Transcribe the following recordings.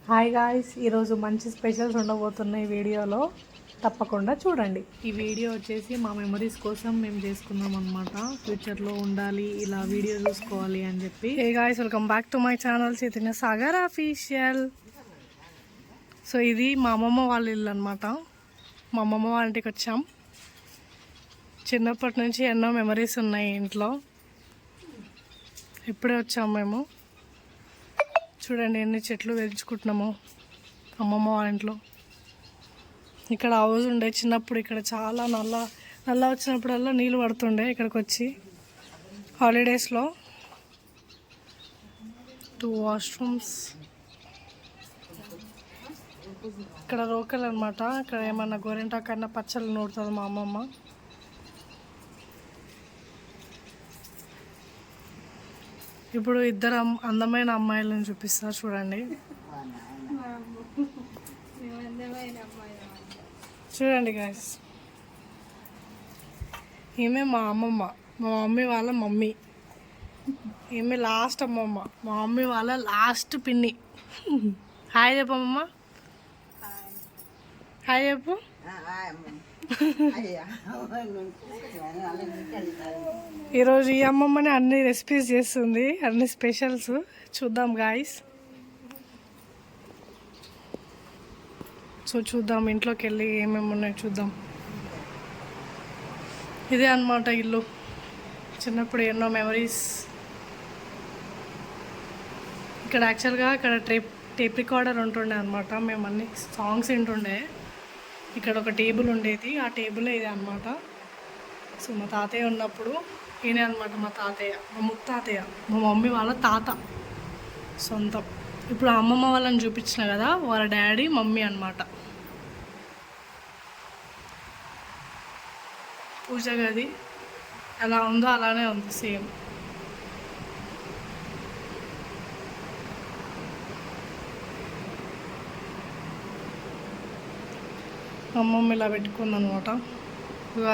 Hi guys, ఈరోజు మంచి specials ఉండబోతున్నాయి వీడియోలో, తప్పకుండా చూడండి. ఈ వీడియో వచ్చేసి మా మెమరీస్ కోసం మేము చేసుకున్నాం అనమాట. ఫ్యూచర్లో ఉండాలి, ఇలా వీడియో చూసుకోవాలి అని చెప్పి. Hey guys, welcome back to my channel Chaitanya Sagar official. So ఇది మా అమ్మమ్మ వాళ్ళ ఇల్లు అనమాట. మా అమ్మమ్మ వాళ్ళ ఇంటికి వచ్చాం. చిన్నప్పటి నుంచి ఎన్నో మెమరీస్ ఉన్నాయి ఇంట్లో. ఇప్పుడే వచ్చాము మేము. చూడండి ఎన్ని చెట్లు పెంచుకుంటున్నాము అమ్మమ్మ వాళ్ళ ఇంట్లో. ఇక్కడ హౌస్ ఉండే చిన్నప్పుడు. ఇక్కడ చాలా నల్ల వచ్చినప్పుడల్లా నీళ్ళు పడుతుండే ఇక్కడికి వచ్చి. హాలిడేస్లో 2 వాష్రూమ్స్. ఇక్కడ రోకల్ అనమాట. ఇక్కడ ఏమన్నా గోరెంటాకన్నా పచ్చళ్ళు నూరుతుంది మా అమ్మమ్మ. ఇప్పుడు ఇద్దరు అందమైన అమ్మాయిలను చూపిస్తా చూడండి. చూడండి గాయ్స్, ఈమె మా అమ్మమ్మ, మా మమ్మీ వాళ్ళ మమ్మీ. ఈమె లాస్ట్ అమ్మమ్మ, మా మమ్మీ వాళ్ళ లాస్ట్ పిన్ని. హాయ్ చెప్పమ్మమ్మ, హాయ్ చెప్పు. ఈరోజు ఈ అమ్మమ్మని అన్ని రెసిపీస్ చేస్తుంది, అన్ని స్పెషల్స్. చూద్దాం గాయ్స్. సో చూద్దాం ఇంట్లోకి వెళ్ళి ఏమేమి ఉన్నాయో చూద్దాం. ఇదే అన్నమాట ఇల్లు. చిన్నప్పుడు ఎన్నో మెమరీస్. ఇక్కడ యాక్చువల్గా ఇక్కడ టేప్ రికార్డర్ ఉంటుండే అనమాట. మేము అన్ని సాంగ్స్ వింటుండే. ఇక్కడ ఒక టేబుల్ ఉండేది, ఆ టేబులే ఇది అనమాట. సో మా తాతయ్య ఉన్నప్పుడు ఈయనే అనమాట మా తాతయ్య, మా ముత్తాతయ్య, మా మమ్మీ వాళ్ళ తాత సొంతం. ఇప్పుడు అమ్మమ్మ వాళ్ళని చూపించిన కదా, వాళ్ళ డాడీ మమ్మీ అనమాట. పూజ గది ఎలా ఉందో అలానే ఉంది సేమ్. అమ్మమ్మ ఇలా పెట్టుకుందనమాట.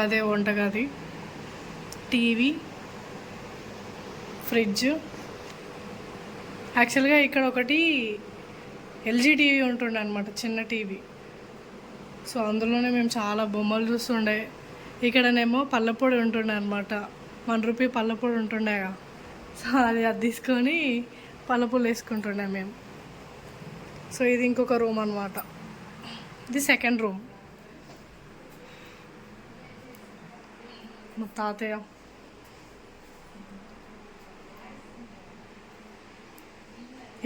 అదే వంటగది, టీవీ, ఫ్రిడ్జ్. యాక్చువల్గా ఇక్కడ ఒకటి ఎల్జీ టీవీ ఉంటుండే అనమాట, చిన్న టీవీ. సో అందులోనే మేము చాలా బొమ్మలు చూస్తుండే. ఇక్కడనేమో పళ్ళపొడి ఉంటుండే అనమాట, ₹1 పళ్ళపొడి ఉంటుండేగా. సో అది తీసుకొని పళ్ళపొడి వేసుకుంటుండే మేము. సో ఇది ఇంకొక రూమ్ అనమాట. ఇది సెకండ్ రూమ్. మా తాతయ్య.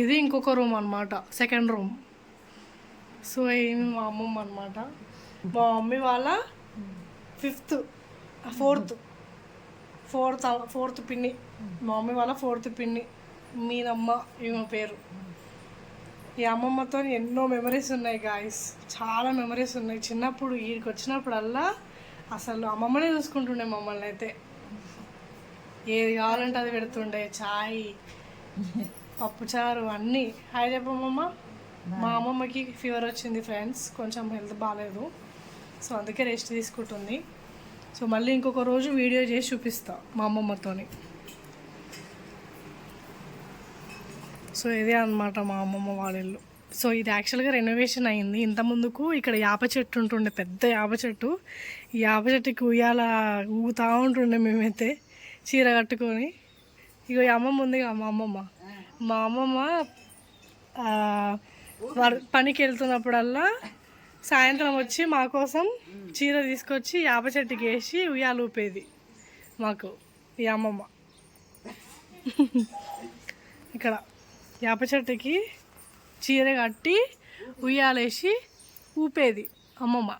ఇది ఇంకొక రూమ్ అనమాట, సెకండ్ రూమ్. సో ఏమి మా అమ్మమ్మ అనమాట. మా మమ్మీ వాళ్ళ ఫోర్త్ పిన్ని. మా మమ్మీ వాళ్ళ 4th పిన్ని మీనమ్మ ఈమె పేరు. ఈ అమ్మమ్మతో ఎన్నో మెమరీస్ ఉన్నాయి గాయస్, చాలా మెమరీస్ ఉన్నాయి. చిన్నప్పుడు వీడికి వచ్చినప్పుడల్లా అసలు అమ్మమ్మనే చూసుకుంటుండే మమ్మల్ని. అయితే ఏది కావాలంటే అది పెడుతుండే, చాయ్, పప్పుచారు అన్నీ. హాయ్ చెప్పమ్మమ్మ. మా అమ్మమ్మకి ఫీవర్ వచ్చింది ఫ్రెండ్స్, కొంచెం హెల్త్ బాగాలేదు. సో అందుకే రెస్ట్ తీసుకుంటుంది. సో మళ్ళీ ఇంకొక రోజు వీడియో చేసి చూపిస్తా మా అమ్మమ్మతోని. సో ఇదే అనమాట మా అమ్మమ్మ వాళ్ళ ఇల్లు. సో ఇది యాక్చువల్గా రెనోవేషన్ అయింది. ఇంత ముందుకు ఇక్కడ యాప చెట్టు ఉంటుండే, పెద్ద యాప చెట్టు. ఈ యాప చెట్టుకి ఉయ్యాల ఊగుతూ ఉంటుండే మేమైతే చీర కట్టుకొని. ఇగో ఈ అమ్మమ్మ ఉంది కదా, మా అమ్మమ్మ పనికి వెళ్తున్నప్పుడల్లా సాయంత్రం వచ్చి మా కోసం చీర తీసుకొచ్చి యాప చెట్టుకి వేసి ఉయ్యాలు ఊపేది మాకు ఈ అమ్మమ్మ. ఇక్కడ యాప చెట్టుకి చీర కట్టి ఉయ్యాలేసి ఊపేది అమ్మమ్మ.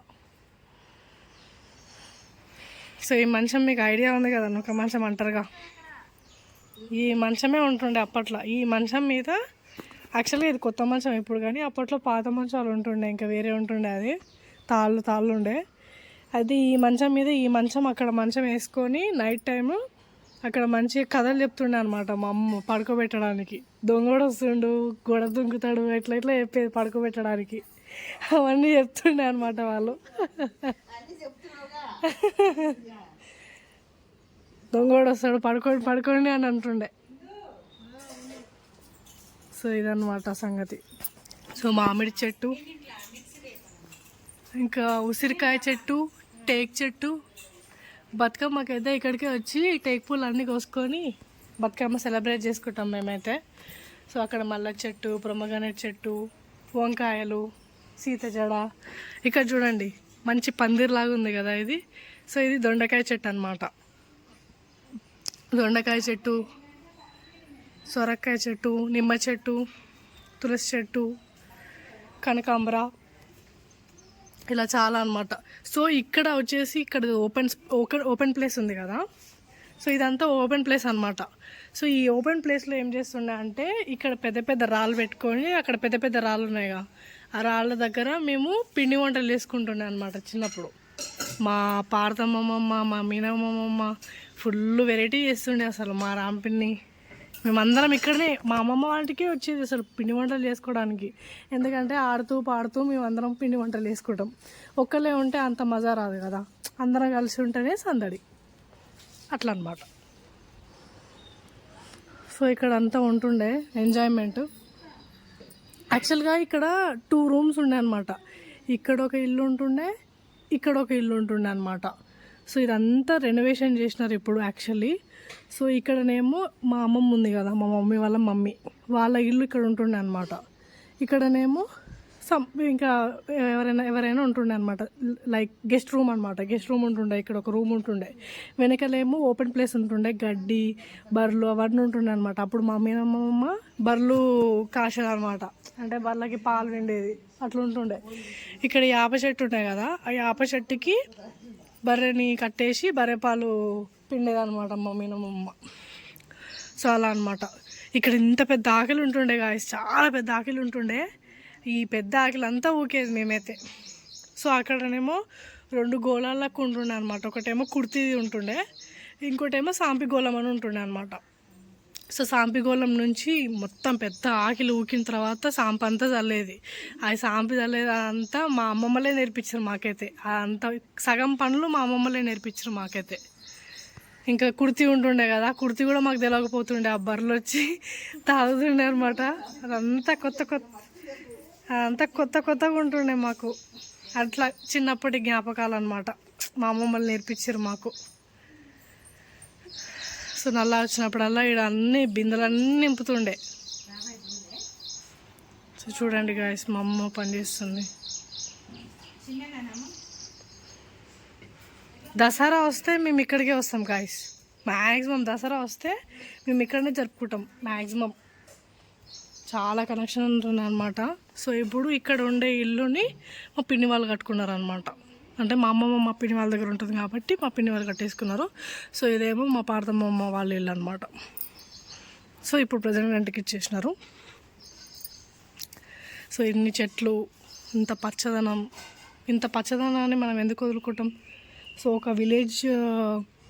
సో ఈ మంచం మీకు ఐడియా ఉంది కదా, ఒక మంచం అంటారుగా, ఈ మంచమే ఉంటుండే అప్పట్లో. ఈ మంచం మీద యాక్చువల్గా ఇది కొత్త మంచం ఇప్పుడు, కానీ అప్పట్లో పాత మంచాలు ఉంటుండే, ఇంకా వేరే ఉంటుండే. అది తాళ్ళు ఉండే. అది ఈ మంచం మీద, ఈ మంచం అక్కడ మంచం వేసుకొని నైట్ టైము అక్కడ మంచిగా కథలు చెప్తుండే అనమాట మా అమ్మ పడుకోబెట్టడానికి. దొంగడు వస్తుండు, గోడ దుంకుతాడు, ఎట్లా చెప్పేది పడుకోబెట్టడానికి. అవన్నీ చెప్తుండే అనమాట వాళ్ళు. దొంగోడు వస్తాడు, పడుకోండి అని అంటుండే. సో ఇదన్నమాట సంగతి. సో మామిడి చెట్టు, ఇంకా ఉసిరికాయ చెట్టు, టేక్ చెట్టు. బతుకమ్మకైతే ఇక్కడికి వచ్చి టేక్ పూలు అన్నీ కోసుకొని బతుకమ్మ సెలబ్రేట్ చేసుకుంటాం మేమైతే. సో అక్కడ మల్ల చెట్టు, ప్రొమగనేట్ చెట్టు, వంకాయలు, సీత జడ. ఇక్కడ చూడండి మంచి పందిర్లాగా ఉంది కదా ఇది. సో ఇది దొండకాయ చెట్టు అన్నమాట. దొండకాయ చెట్టు, సొరకాయ చెట్టు, నిమ్మ చెట్టు, తులసి చెట్టు, కనకాంబర, ఇలా చాలా అనమాట. సో ఇక్కడ వచ్చేసి ఇక్కడ ఓపెన్ ప్లేస్ ఉంది కదా. సో ఇదంతా ఓపెన్ ప్లేస్ అనమాట. సో ఈ ఓపెన్ ప్లేస్లో ఏం చేస్తుండే అంటే ఇక్కడ పెద్ద పెద్ద రాళ్ళు పెట్టుకొని, అక్కడ పెద్ద పెద్ద రాళ్ళు ఉన్నాయిగా, ఆ రాళ్ళ దగ్గర మేము పిండి వంటలు చేసుకుంటుండే అనమాట చిన్నప్పుడు. మా పార్తమ్మమ్మ, మా మీనమ్మమ్మ ఫుల్ వెరైటీ చేస్తుండే అసలు. మా రాంపిన్ని మేమందరం ఇక్కడనే, మా అమ్మమ్మ వాళ్ళకి వచ్చేది అసలు పిండి వంటలు చేసుకోవడానికి. ఎందుకంటే ఆడుతూ పాడుతూ మేమందరం పిండి వంటలు చేసుకుంటాం. ఒక్కలే ఉంటే అంత మజా రాదు కదా, అందరం కలిసి ఉంటేనే సందడి, అట్లా అనమాట. సో ఇక్కడ అంతా ఉంటుండే ఎంజాయ్మెంట్. యాక్చువల్గా ఇక్కడ 2 రూమ్స్ ఉండే అనమాట. ఇక్కడ ఒక ఇల్లు ఉంటుండే, ఇక్కడ ఒక ఇల్లు ఉంటుండే అనమాట. సో ఇదంతా రెనోవేషన్ చేసినారు ఇప్పుడు యాక్చువల్లీ. సో ఇక్కడనేమో మా అమ్మమ్మ ఉంది కదా, మా మమ్మీ వాళ్ళ మమ్మీ వాళ్ళ ఇల్లు ఇక్కడ ఉంటుండే అనమాట. ఇక్కడనేమో ఇంకా ఎవరైనా ఉంటుండే అనమాట, లైక్ గెస్ట్ రూమ్ అనమాట. గెస్ట్ రూమ్ ఉంటుండే, ఇక్కడ ఒక రూమ్ ఉంటుండే. వెనకలేమో ఓపెన్ ప్లేస్ ఉంటుండే, గడ్డి, బర్రెలు అవన్నీ ఉంటుండే అనమాట. అప్పుడు మా అమ్మమ్మ బర్రెలు కాసేది అనమాట, అంటే బర్రెలకి పాలు విండేది, అట్లా ఉంటుండే. ఇక్కడ యాప చెట్టు ఉంటాయి కదా, ఆ యాప చెట్టుకి బర్రెని కట్టేసి బర్రె పాలు పిండేదనమాట మా మీనమ్మ. సో అలా అనమాట. ఇక్కడ ఇంత పెద్ద ఆకలి ఉంటుండే గాయస్, చాలా పెద్ద ఆకలి ఉంటుండే. ఈ పెద్ద ఆకలి అంతా ఊకేది మేమైతే. సో అక్కడనేమో 2 గోళాలకు ఉంటుండే అనమాట. ఒకటేమో కుర్తీది ఉంటుండే, ఇంకోటేమో సాంపిగోళం అని ఉంటుండే అనమాట. సో సాంపిగోళం నుంచి మొత్తం పెద్ద ఆకలి ఊకిన తర్వాత సాంపి అంతా చల్లేది. ఆ సాంపి చల్లేది అంతా మా అమ్మమ్మలే నేర్పించారు మాకైతే. అంత సగం పనులు మా అమ్మమ్మలే నేర్పించారు మాకైతే. ఇంకా కుర్తీ ఉంటుండే కదా, కుర్తీ కూడా మాకు తెలియకపోతుండే. ఆ బర్రెలు వచ్చి తాగుతుండే అనమాట. అదంతా కొత్తగా ఉంటుండే మాకు. అట్లా చిన్నప్పటి జ్ఞాపకాలు అనమాట, మా అమ్మమ్మలు నేర్పించారు మాకు. సో నల్లా వచ్చినప్పుడల్లా ఇక్కడ అన్ని బిందెలన్నీ నింపుతుండే. సో చూడండి గాయస్, మా అమ్మ పని చేస్తుంది. దసరా వస్తే మేము ఇక్కడికే వస్తాం గాయస్. మ్యాక్సిమం దసరా వస్తే మేము ఇక్కడనే జరుపుకుంటాం మ్యాక్సిమం. చాలా కనెక్షన్ ఉంటుంది అనమాట. సో ఇప్పుడు ఇక్కడ ఉండే ఇల్లుని మా పిన్ని వాళ్ళు కట్టుకున్నారనమాట. అంటే మా అమ్మమ్మ మా పిన్ని వాళ్ళ దగ్గర ఉంటుంది కాబట్టి మా పిన్ని వాళ్ళు కట్టేసుకున్నారు. సో ఇదేమో మా పార్తమ్మమ్మ వాళ్ళ ఇల్లు అనమాట. సో ఇప్పుడు ప్రజెంట్ రెంట్కి ఇచ్చేసినారు. సో ఇన్ని చెట్లు, ఇంత పచ్చదనాన్ని మనం ఎందుకు వదులుకుంటాం? సో ఒక విలేజ్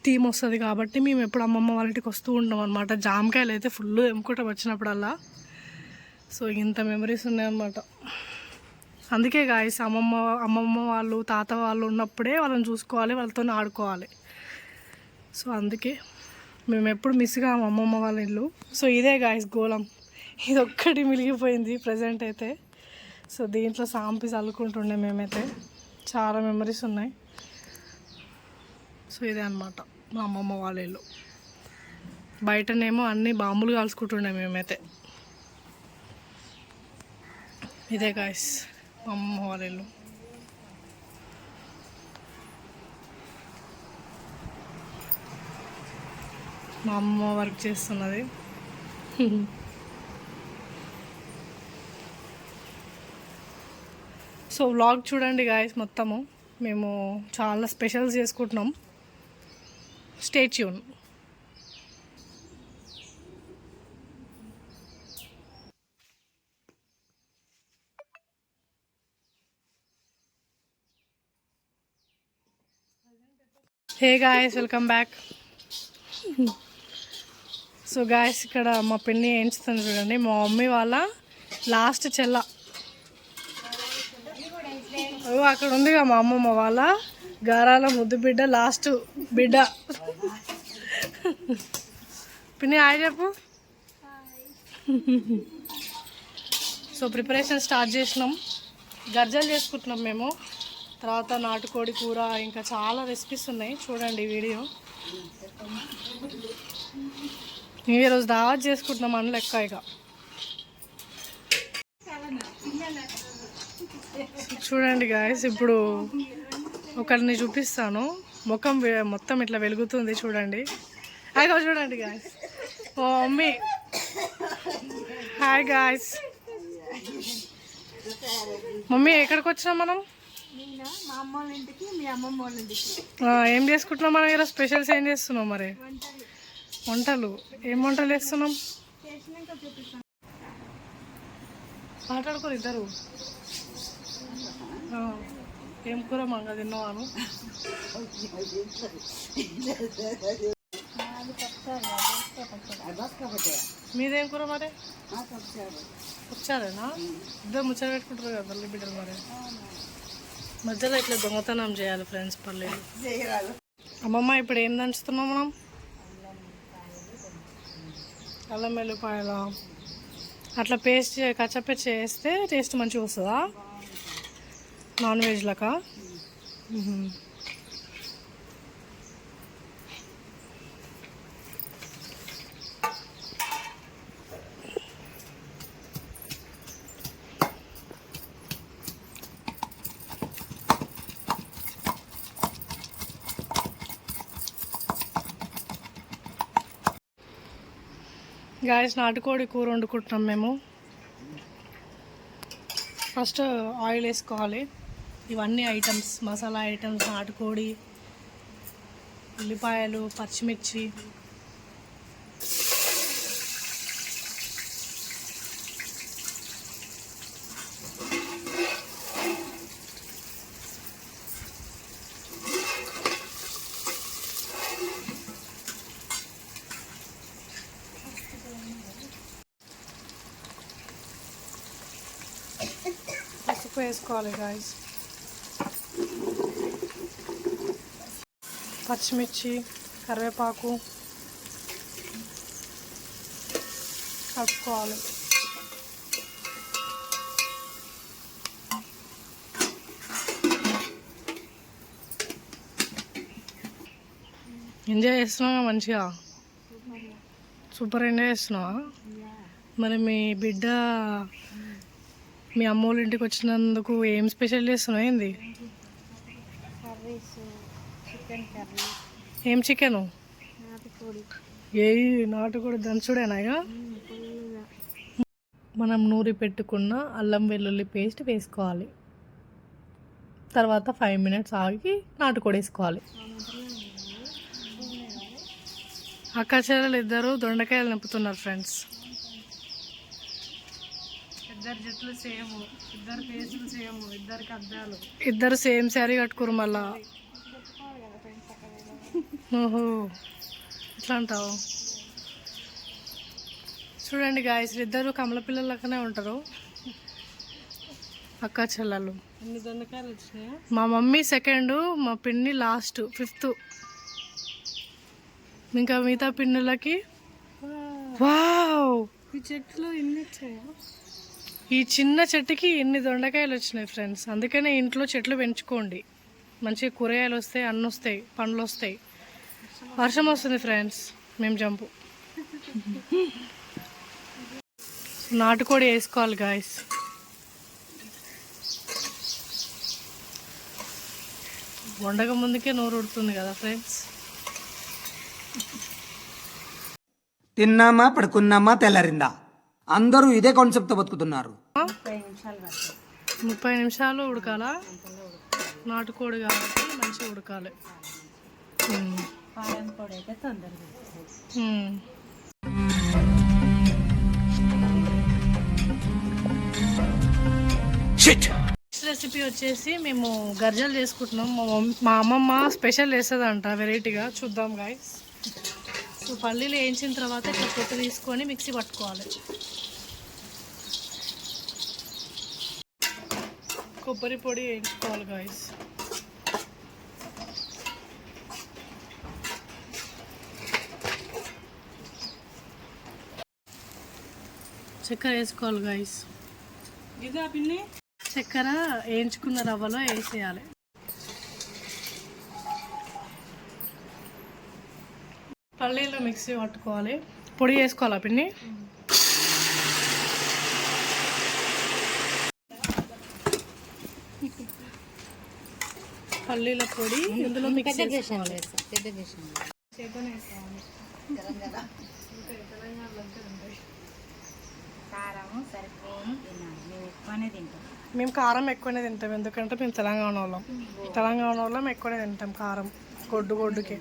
థీమ్ వస్తుంది కాబట్టి మేము ఎప్పుడు అమ్మమ్మ వాళ్ళ ఇంటికి వస్తూ ఉంటాం అనమాట. జామకాయలు అయితే ఫుల్ తెంపుకుంటాం వచ్చినప్పుడల్లా. సో ఇంత మెమరీస్ ఉన్నాయన్నమాట. అందుకే గాయస్ అమ్మమ్మ వాళ్ళు, తాత వాళ్ళు ఉన్నప్పుడే వాళ్ళని చూసుకోవాలి, వాళ్ళతో ఆడుకోవాలి. సో అందుకే మేము ఎప్పుడు మిస్ కాము అమ్మమ్మ వాళ్ళ ఇల్లు. సో ఇదే గాయస్ గోళం, ఇది ఒక్కటి మిలిగిపోయింది ప్రజెంట్ అయితే. సో దీంట్లో సాంపి చల్లుకుంటుండే మేమైతే. చాలా మెమరీస్ ఉన్నాయి. సో ఇదే అనమాట మా అమ్మమ్మ వాళ్ళ ఇల్లు. బయటనేమో అన్ని బాంబులు కాల్చుకుంటుండే మేమైతే. ఇదే గాయస్ మా అమ్మమ్మ వాళ్ళ ఇల్లు. మా అమ్మ వర్క్ చేస్తున్నది. సో వ్లాగ్ చూడండి గాయస్ మొత్తము. మేము చాలా స్పెషల్స్ చేసుకుంటున్నాం. Stay tune. Hey guys, welcome back. So guys ఇక్కడ మా పిన్ని ఏంచుతుంది చూడండి, మా మమ్మీ వాళ్ళ లాస్ట్ చెల్ల. అక్కడ ఉందిగా మా అమ్మమ్మ వాళ్ళ గారాల ముద్దు బిడ్డ, లాస్ట్ బిడ్డ. పిన్ని హాయ్ చెప్పు. సో ప్రిపరేషన్ స్టార్ట్ చేసినాం. గర్జలు చేసుకుంటున్నాం మేము. తర్వాత నాటుకోడి కూర, ఇంకా చాలా రెసిపీస్ ఉన్నాయి, చూడండి వీడియో. మేము ఈరోజు దావత్ చేసుకుంటున్నాం అని లెక్క. ఇక చూడండి గాయస్, ఇప్పుడు ఒకరిని చూపిస్తాను. ముఖం మొత్తం ఇట్లా వెలుగుతుంది చూడండి. అయ్యో చూడండి గాయస్, ఓ మమ్మీ. Hi guys. మమ్మీ ఎక్కడికి వచ్చినాం మనం? మా అమ్మ వాళ్ళ ఇంటికి, మీ అమ్మమ్మ వాళ్ళ ఇంటికి. ఏం చేసుకుంటున్నాం మనం ఈరోజు? స్పెషల్స్ ఏం చేస్తున్నాం మరి? వంటలు. ఏం వంటలు చేస్తున్నాం? మాట్లాడుకోరు ఇద్దరు. ఏం కూర మంగ తిన్నావాను? మీదేం కూర మరి? వచ్చారేనా? ఇద్దరు ముచ్చట పెట్టుకుంటారు కదా తల్లి బిడ్డలు. మరి మధ్యలో ఇట్లా దొంగతనం చేయాలి ఫ్రెండ్స్, పర్లేదు. అమ్మమ్మ ఇప్పుడు ఏం దంచుతున్నాం మనం? అల్లం వెల్లిపాయల అట్లా పేస్ట్ కచ్చపేస్ట్ చేస్తే టేస్ట్ మంచిగా వస్తుందా నాన్ వెజ్ లకా? గాయస్, నాటుకోడి కూర వండుకుంటున్నాం మేము. ఫస్ట్ ఆయిల్ వేసుకోవాలి. ఇవన్నీ ఐటమ్స్, మసాలా ఐటమ్స్, నాటుకోడి, ఉల్లిపాయలు, పచ్చిమిర్చి, పసుపు వేసుకోవాలి గాయస్, పచ్చిమిర్చి, కరివేపాకు కలుపుకోవాలి. ఎంజాయ్ చేస్తున్నావా? మంచిగా సూపర్ ఎంజాయ్ చేస్తున్నావా? మరి మీ బిడ్డ మీ అమ్మోళ్ళ ఇంటికి వచ్చినందుకు ఏం స్పెషల్ చేస్తున్నావు? ఏంది? ఏం చికెను? ఏ నాటుకోడి దంచుడేనా? మనం నూరి పెట్టుకున్న అల్లం వెల్లుల్లి పేస్ట్ వేసుకోవాలి. తర్వాత 5 minutes ఆగి నాటుకోడి వేసుకోవాలి. అక్క చెల్లెలు ఇద్దరు దొండకాయలు నింపుతున్నారు ఫ్రెండ్స్. ఇద్దరు జుట్లు సేమ్, ఇద్దరు ఫేసులు సేమ్, ఇద్దరికి అద్దాలు. ఇద్దరు సేమ్ శారీ కట్టుకోరు మళ్ళా. ఓహో, ఎట్లా అంటావు? చూడండి గాయస్, ఇద్దరు కమల పిల్లలకనే ఉంటారు, అక్క చెల్లెలు. ఎన్ని దొండకాయలు వచ్చినాయా? మా మమ్మీ సెకండ్, మా పిన్ని లాస్ట్, 5th. ఇంకా మిగతా పిన్నులకి వావ్, ఈ చెట్టులో ఎన్ని వచ్చాయా? ఈ చిన్న చెట్టుకి ఎన్ని దొండకాయలు వచ్చినాయి ఫ్రెండ్స్. అందుకనే ఇంట్లో చెట్లు పెంచుకోండి, మంచిగా కూరగాయలు వస్తాయి, అన్నీ వస్తాయి, పండ్లు వస్తాయి. వర్షం వస్తుంది ఫ్రెండ్స్, మేము జంపు. నాటుకోడి వేసుకోవాలి గాయస్. వండక ముందుకే నోరు ఉడుతుంది కదా ఫ్రెండ్స్. తిన్నామా, పడుకున్నామా, తెల్లారిందా, అందరూ ఇదే కాన్సెప్ట్తో బతుకుతున్నారు. 30 నిమిషాలు ఉడకాలా? నాటుకోడి కాబట్టి మంచిగా ఉడకాలి. నెక్స్ట్ రెసిపీ వచ్చేసి మేము గర్జలు చేసుకుంటున్నాం. మా అమ్మమ్మ స్పెషల్ చేస్తుందంట వెరైటీగా, చూద్దాం గాయస్. సో పల్లీలు వేయించిన తర్వాత ఇట్లా పొట్టు తీసుకొని మిక్సీ పట్టుకోవాలి. కొబ్బరి పొడి వేయించుకోవాలి గాయస్. చక్కెర వేసుకోవాలి గాయస్. ఇదా పిన్ని చక్కెర వేయించుకున్న రవ్వలో వేసేయాలి. పల్లీలు మిక్సీ పట్టుకోవాలి, పొడి చేసుకోవాలా పిన్ని? పల్లీల పొడి ఇందులో మిక్స్ చేసుకోవాలి. మేము కారం ఎక్కువనే తింటాం, ఎందుకంటే మేము తెలంగాణ వాళ్ళం ఎక్కువనే తింటాం కారం గొడ్డుకి.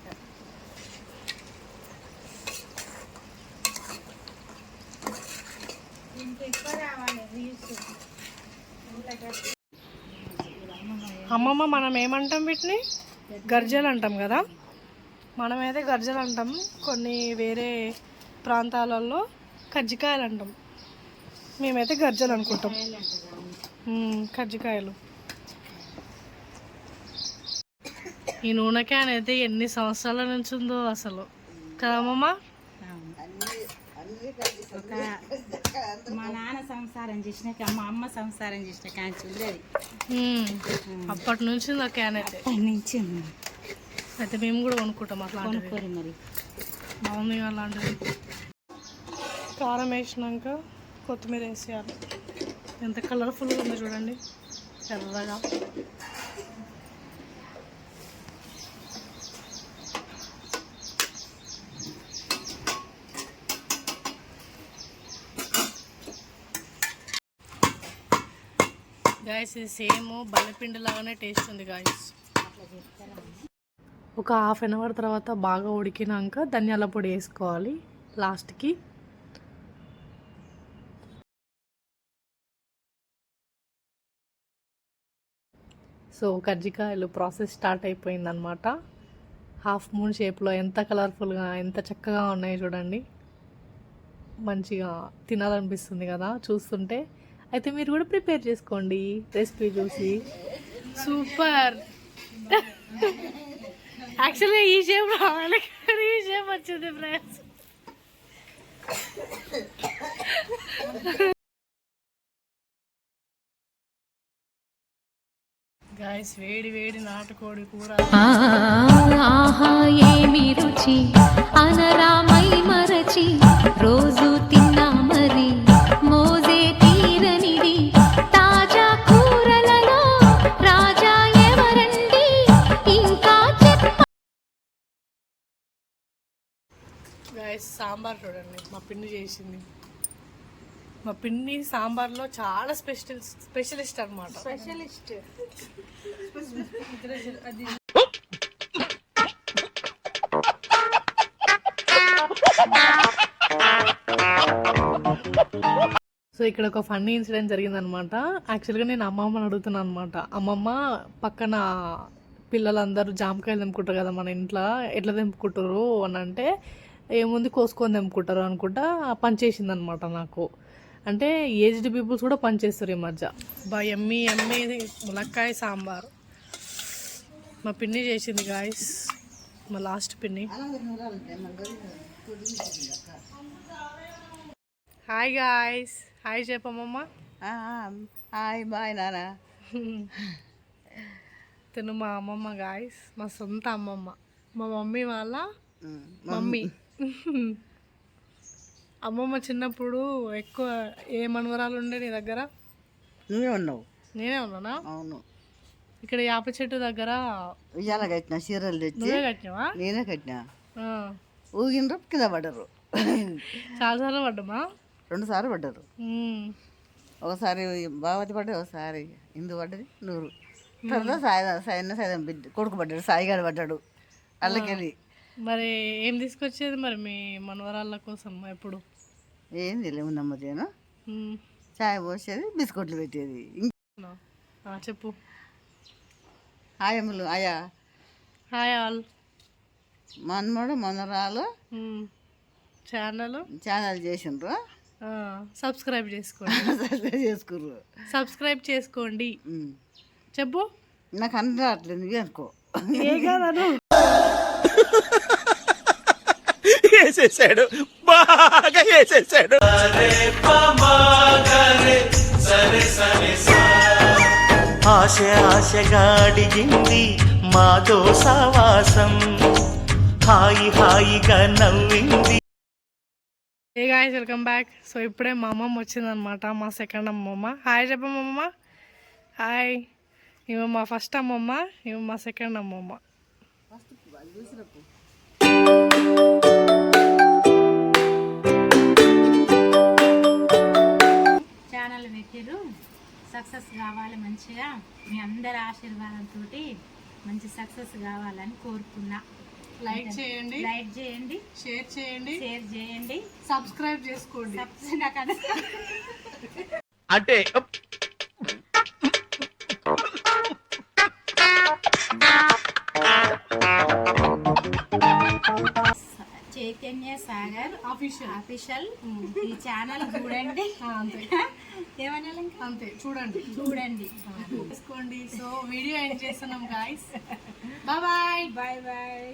అమ్మమ్మ మనం ఏమంటాం వీటిని? గర్జలు అంటాం కదా. మనమైతే గర్జలు అంటాం, కొన్ని వేరే ప్రాంతాలలో కజ్జికాయలు అంటాం, మేమైతే గర్జలు అనుకుంటాం. కజ్జికాయలు. ఈ నూనె క్యాన్ అయితే ఎన్ని సంవత్సరాల నుంచి ఉందో అసలు కదా అమ్మమ్మ? మా నాన్న సంసారం చేసినాక మా అమ్మ సంసారం చేసిన కాంచి అది అప్పటి నుంచి ఉంది ఆ క్యాన్ అయితే. నుంచి అయితే మేము కూడా కొనుక్కుంటాం అట్లాంటివి. మరి బాగుంది అలాంటిది. కారం వేసినాక కొత్తిమీర వేసేయాలి. ఎంత కలర్ఫుల్గా ఉంది చూడండి, ఎర్రగా. గాయస్ ఇది సేమ్ బల్లపిండి లాగానే టేస్ట్ ఉంది గాయస్. ఒక హాఫ్ అన్ అవర్ తర్వాత బాగా ఉడికినాక ధనియాల పొడి వేసుకోవాలి లాస్ట్కి. సో కజ్జికాయలు ప్రాసెస్ స్టార్ట్ అయిపోయిందనమాట. హాఫ్ మూన్ షేప్లో ఎంత కలర్ఫుల్గా ఎంత చక్కగా ఉన్నాయి చూడండి, మంచిగా తినాలనిపిస్తుంది కదా చూస్తుంటే. అయితే మీరు కూడా ప్రిపేర్ చేసుకోండి రెసిపీ చూసి. సూపర్. యాక్చువల్గా ఈ షేప్ రావాలి, ఈ షేప్ వచ్చింది ఫ్రెండ్స్. గాయస్ వేడి వేడి నాటుకోడి కూర. ఆహా ఏమి రుచి అనరామై మరచి రోజు తిన్నా మరి మోజే తీరనిది తాజా కూరలలో రాజా ఎవరండి ఇంకా గాయస్ సాంబార్ చూడండి, మా పిన్ని చేసింది. మా పిన్ని సాంబార్లో చాలా స్పెషలిస్ట్ అనమాట. స్పెషలిస్ట్. సో ఇక్కడ ఒక ఫన్నీ ఇన్సిడెంట్ జరిగిందనమాట. యాక్చువల్గా నేను అమ్మమ్మని అడుగుతున్నాను అనమాట. అమ్మమ్మ పక్కన పిల్లలందరూ జామకాయలు తెంపుకుంటారు కదా మన ఇంట్లో, ఎట్లా తెంపుకుంటారు అని అంటే ఏముంది కోసుకొని తెంపుకుంటారు అనుకుంటా పనిచేసింది అనమాట నాకు. అంటే ఏజ్డ్ పీపుల్స్ కూడా పనిచేస్తారు ఈ మధ్య. ఎమ్మి ములక్కాయ సాంబార్ మా పిన్ని చేసింది గాయస్, మా లాస్ట్ పిన్ని. హాయ్ గాయస్, హాయ్ చెప్పమ్మమ్మ. హాయ్ బాయ్ నాన్న. తిను మా అమ్మమ్మ గాయస్, మా సొంత అమ్మమ్మ, మా మమ్మీ వాళ్ళ మమ్మీ. అమ్మమ్మ చిన్నప్పుడు ఎక్కువ ఏ మనవరాలు ఉండే నీ దగ్గర? నువ్వే ఉన్నావు. నేనే ఉన్నానా? అవును. ఇక్కడ యాప చెట్టు దగ్గర ఉయ్యాల కట్టిన చీరలు తెచ్చి. నువ్వే కట్టినావా? నేనే కట్టినా. ఊగిన కింద పడ్డారు. చాలాసార్లు పడ్డమా? 2 సార్లు పడ్డారు. ఒకసారి బావతి పడ్డది, ఒకసారి ఇందు పడ్డది 100. తర్వాత సాయం బిడ్డ కొడుకు పడ్డాడు, సాయిగాడు పడ్డాడు అల్లకెళ్ళి. మరి ఏం తీసుకొచ్చేది మరి మీ మనవరాళ్ళ కోసం ఎప్పుడు? ఏం తెలియముందమ్మ నేను చాయ్ పోసేది, బిస్కెట్లు పెట్టేది. చెప్పు. ఆయమ్మలు ఆయా హాయ్ ఆల్. మనమడు మనరాలు ఛానల్ చేసిండ్రు, సబ్స్క్రైబ్ చేసుకోండి. చెప్పు. నాకు అన్ని రావట్లేదు, నువ్వే అనుకో. ఏ కాదు వేసేసాడు, బాగా వేసేసాడు. ఆశ ఆశగా అడిగింది మాతో సావాసం హాయి హాయిగా నవ్వింది ఏ గాయస్ వెల్కమ్ బ్యాక్. సో ఇప్పుడే మా అమ్మమ్మ వచ్చిందనమాట, మా సెకండ్ అమ్మమ్మ. హాయ్ చెప్పమ్మమ్మ. హాయ్. ఇవి మా ఫస్ట్ అమ్మమ్మ, ఇవి మా సెకండ్ అమ్మమ్మ. ఛానల్ పెట్టిర్రు, సక్సెస్ కావాలి మంచిగా. మీ అందరి ఆశీర్వాదంతో మంచి సక్సెస్ కావాలని కోరుకున్నా. లైక్ చేయండి, లైక్ చేయండి, షేర్ చేయండి, షేర్ చేయండి, సబ్స్క్రైబ్ చేసుకోండి. నాకు అంటే చైతన్య సాగర్ ఆఫీషియల్ ఈ ఛానల్ చూడండి. అంతే ఏమన్నా అంతే, చూడండి చూడండి. సో వీడియో ఎండ్ చేస్తున్నాం guys. Bye bye. Bye bye.